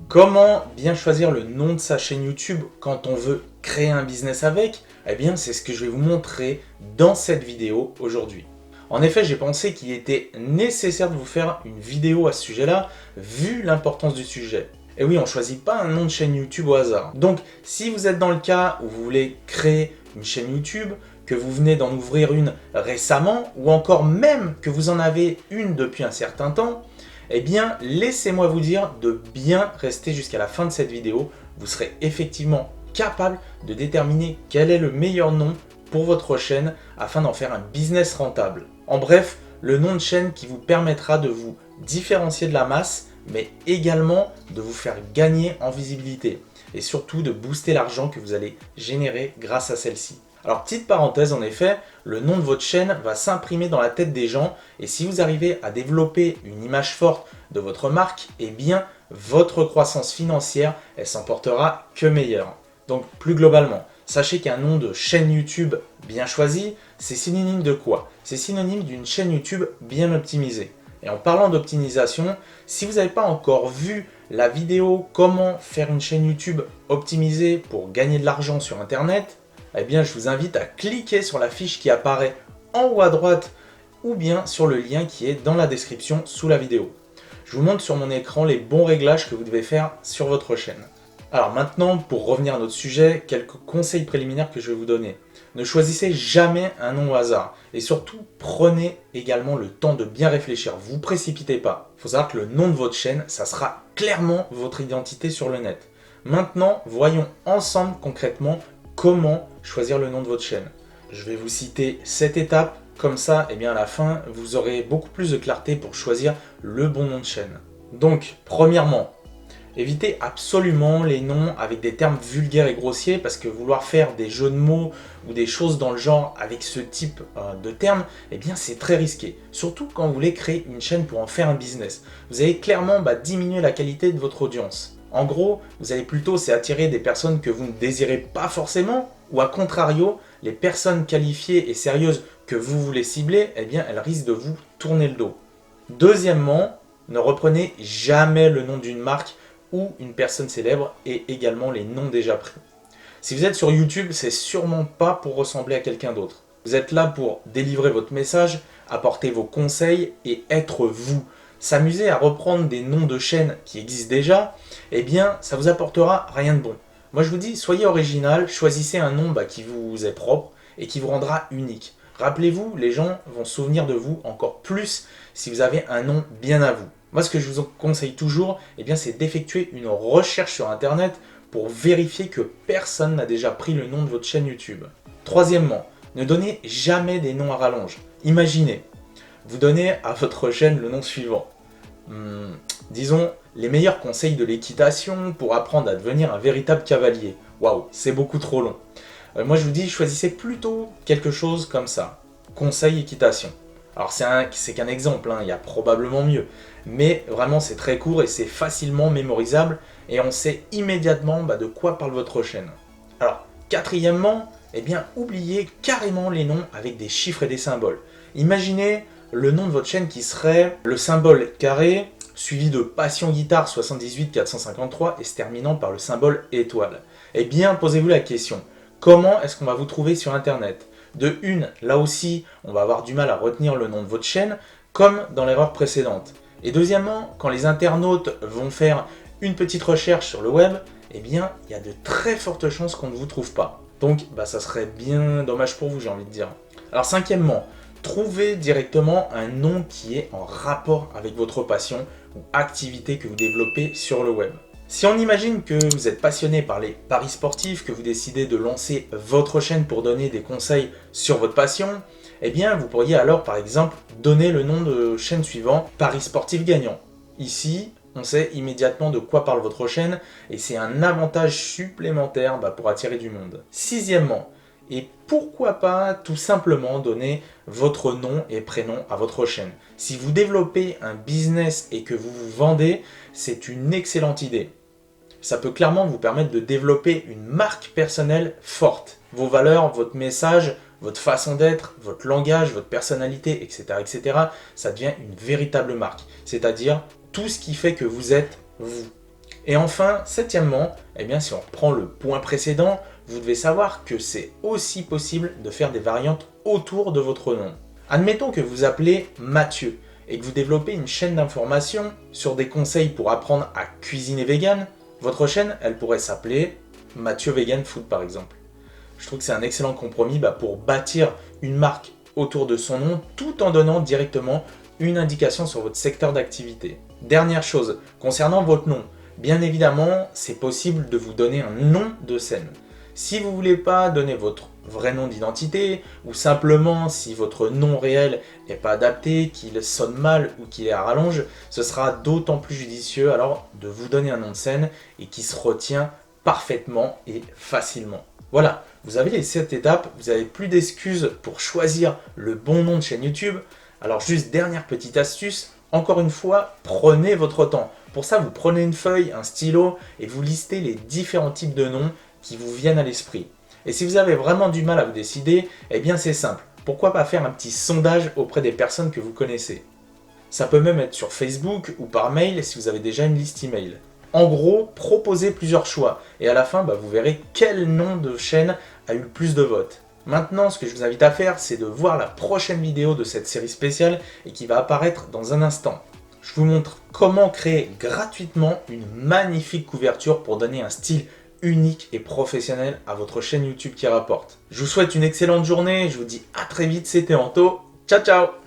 Comment bien choisir le nom de sa chaîne YouTube quand on veut créer un business avec? Eh bien, c'est ce que je vais vous montrer dans cette vidéo aujourd'hui. En effet, j'ai pensé qu'il était nécessaire de vous faire une vidéo à ce sujet-là, vu l'importance du sujet. Et oui, on ne choisit pas un nom de chaîne YouTube au hasard. Donc, si vous êtes dans le cas où vous voulez créer une chaîne YouTube, que vous venez d'en ouvrir une récemment, ou encore même que vous en avez une depuis un certain temps, eh bien, laissez-moi vous dire de bien rester jusqu'à la fin de cette vidéo. Vous serez effectivement capable de déterminer quel est le meilleur nom pour votre chaîne afin d'en faire un business rentable. En bref, le nom de chaîne qui vous permettra de vous différencier de la masse, mais également de vous faire gagner en visibilité et surtout de booster l'argent que vous allez générer grâce à celle-ci. Alors, petite parenthèse, en effet, le nom de votre chaîne va s'imprimer dans la tête des gens et si vous arrivez à développer une image forte de votre marque, eh bien, votre croissance financière, elle s'en portera que meilleure. Donc, plus globalement, sachez qu'un nom de chaîne YouTube bien choisi, c'est synonyme de quoi? C'est synonyme d'une chaîne YouTube bien optimisée. Et en parlant d'optimisation, si vous n'avez pas encore vu la vidéo comment faire une chaîne YouTube optimisée pour gagner de l'argent sur Internet, eh bien, je vous invite à cliquer sur la fiche qui apparaît en haut à droite ou bien sur le lien qui est dans la description sous la vidéo. Je vous montre sur mon écran les bons réglages que vous devez faire sur votre chaîne. Alors maintenant, pour revenir à notre sujet, quelques conseils préliminaires que je vais vous donner. Ne choisissez jamais un nom au hasard et surtout prenez également le temps de bien réfléchir, vous précipitez pas. Il faut savoir que le nom de votre chaîne, ça sera clairement votre identité sur le net. Maintenant, voyons ensemble concrètement comment choisir le nom de votre chaîne. Je vais vous citer 7 étapes, comme ça, eh bien à la fin, vous aurez beaucoup plus de clarté pour choisir le bon nom de chaîne. Donc, premièrement, évitez absolument les noms avec des termes vulgaires et grossiers parce que vouloir faire des jeux de mots ou des choses dans le genre avec ce type de termes, eh bien c'est très risqué. Surtout quand vous voulez créer une chaîne pour en faire un business. Vous allez clairement diminuer la qualité de votre audience. En gros, vous allez plutôt attirer des personnes que vous ne désirez pas forcément, ou à contrario, les personnes qualifiées et sérieuses que vous voulez cibler, eh bien, elles risquent de vous tourner le dos. Deuxièmement, ne reprenez jamais le nom d'une marque ou une personne célèbre et également les noms déjà pris. Si vous êtes sur YouTube, c'est sûrement pas pour ressembler à quelqu'un d'autre. Vous êtes là pour délivrer votre message, apporter vos conseils et être vous. S'amuser à reprendre des noms de chaînes qui existent déjà, eh bien, ça vous apportera rien de bon. Moi, je vous dis, soyez original, choisissez un nom qui vous est propre et qui vous rendra unique. Rappelez-vous, les gens vont se souvenir de vous encore plus si vous avez un nom bien à vous. Moi, ce que je vous conseille toujours, eh bien, c'est d'effectuer une recherche sur Internet pour vérifier que personne n'a déjà pris le nom de votre chaîne YouTube. Troisièmement, ne donnez jamais des noms à rallonge. Imaginez, vous donnez à votre chaîne le nom suivant. Disons, les meilleurs conseils de l'équitation pour apprendre à devenir un véritable cavalier. Waouh, c'est beaucoup trop long. Moi je vous dis, choisissez plutôt quelque chose comme ça. Conseil équitation. Alors c'est qu'un exemple, il y a probablement mieux. Mais vraiment c'est très court et c'est facilement mémorisable et on sait immédiatement de quoi parle votre chaîne. Alors, quatrièmement, eh bien, oubliez carrément les noms avec des chiffres et des symboles. Imaginez le nom de votre chaîne qui serait le symbole carré, suivi de Passion Guitare 78 453 et se terminant par le symbole étoile. Eh bien, posez-vous la question, comment est-ce qu'on va vous trouver sur Internet? De une, là aussi, on va avoir du mal à retenir le nom de votre chaîne, comme dans l'erreur précédente. Et deuxièmement, quand les internautes vont faire une petite recherche sur le web, eh bien, il y a de très fortes chances qu'on ne vous trouve pas. Donc, ça serait bien dommage pour vous, j'ai envie de dire. Alors, cinquièmement, trouvez directement un nom qui est en rapport avec votre passion ou activité que vous développez sur le web. Si on imagine que vous êtes passionné par les paris sportifs, que vous décidez de lancer votre chaîne pour donner des conseils sur votre passion, eh bien vous pourriez alors par exemple donner le nom de chaîne suivant, Paris sportif gagnant. Ici, on sait immédiatement de quoi parle votre chaîne et c'est un avantage supplémentaire pour attirer du monde. Sixièmement, et pourquoi pas tout simplement donner votre nom et prénom à votre chaîne. Si vous développez un business et que vous vous vendez, c'est une excellente idée. Ça peut clairement vous permettre de développer une marque personnelle forte. Vos valeurs, votre message, votre façon d'être, votre langage, votre personnalité, etc., ça devient une véritable marque. C'est-à-dire tout ce qui fait que vous êtes vous. Et enfin, septièmement, eh bien, si on reprend le point précédent, vous devez savoir que c'est aussi possible de faire des variantes autour de votre nom. Admettons que vous appelez Mathieu et que vous développez une chaîne d'information sur des conseils pour apprendre à cuisiner vegan. Votre chaîne, elle pourrait s'appeler Mathieu Vegan Food par exemple. Je trouve que c'est un excellent compromis pour bâtir une marque autour de son nom tout en donnant directement une indication sur votre secteur d'activité. Dernière chose, concernant votre nom, bien évidemment, c'est possible de vous donner un nom de scène. Si vous ne voulez pas donner votre vrai nom d'identité, ou simplement si votre nom réel n'est pas adapté, qu'il sonne mal ou qu'il est à rallonge, ce sera d'autant plus judicieux alors de vous donner un nom de scène et qui se retient parfaitement et facilement. Voilà, vous avez les 7 étapes, vous n'avez plus d'excuses pour choisir le bon nom de chaîne YouTube. Alors juste dernière petite astuce, encore une fois, prenez votre temps. Pour ça, vous prenez une feuille, un stylo et vous listez les différents types de noms qui vous viennent à l'esprit. Et si vous avez vraiment du mal à vous décider, eh bien c'est simple. Pourquoi pas faire un petit sondage auprès des personnes que vous connaissez? Ça peut même être sur Facebook ou par mail si vous avez déjà une liste email. En gros, proposez plusieurs choix et à la fin, vous verrez quel nom de chaîne a eu le plus de votes. Maintenant, ce que je vous invite à faire, c'est de voir la prochaine vidéo de cette série spéciale et qui va apparaître dans un instant. Je vous montre comment créer gratuitement une magnifique couverture pour donner un style unique et professionnel à votre chaîne YouTube qui rapporte. Je vous souhaite une excellente journée, je vous dis à très vite, c'était Anto, ciao ciao!